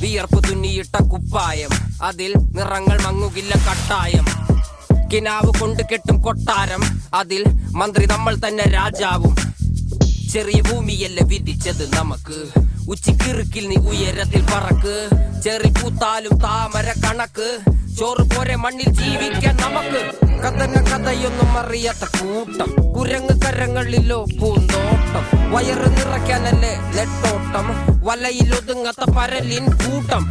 വിയർപ്പ് തുന്നിയിട്ട കുപ്പായം, അതിൽ നിറങ്ങൾ മങ്ങുകില്ല കട്ടായം. കിനാവ് കൊണ്ട് കെട്ടും കൊട്ടാരം, അതിൽ മന്ത്രി നമ്മൾ തന്നെ രാജാവും. ചെറിയ ഭൂമിയല്ല വിധിച്ചത് നമുക്ക്, ഉച്ചിക്കിറുക്കിൽ നീ ഉയരത്തിൽ പറക്ക്. ചെറി പൂത്താലും താമര കണക്ക്, ചോറ് പോരെ മണ്ണിൽ ജീവിക്കാൻ നമുക്ക്. കഥന കഥയൊന്നും അറിയാത്ത കൂട്ടം, കുരങ്ങ് കരങ്ങളിലോ പൂന്തോട്ടം. വയറ് നിറയ്ക്കാനല്ലേ നെട്ടോട്ടം, വലയിലൊതുങ്ങാത്ത പരലിൻ കൂട്ടം.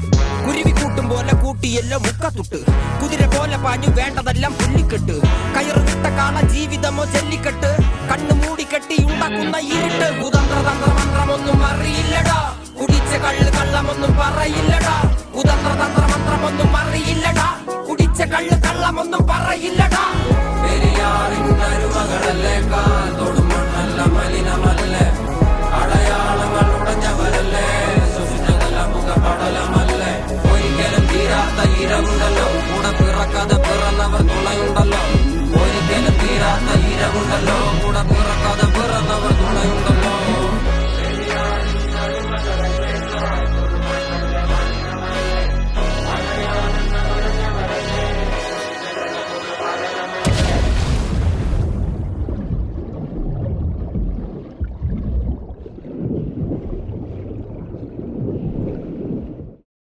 കുരുവി കൂട്ടും പോലെ കൂട്ടിയല്ലോ മുക്കത്തുട്ട്, കുതിര പോലെ പാഞ്ഞു വേണ്ടതെല്ലാം പുല്ലിക്കെട്ട്. കയറ് വിട്ട കാള ജീവിതമോ ജല്ലിക്കെട്ട്, കണ്ണു മൂടിക്കെട്ടി ഉണ്ടാക്കുന്ന ഇരുട്ട്. കുതന്ത്രതന്ത്രമന്ത്രമൊന്നും അറിയില്ലടാ, കുടിച്ച കള്ള് കള്ളമൊന്നും പറയില്ലടാ. കുതന്ത്രതന്ത്രമന്ത്രമൊന്നും അറിയില്ലടാ, കുടിച്ച കള്ള് കള്ളമൊന്നും പറയില്ലടാ.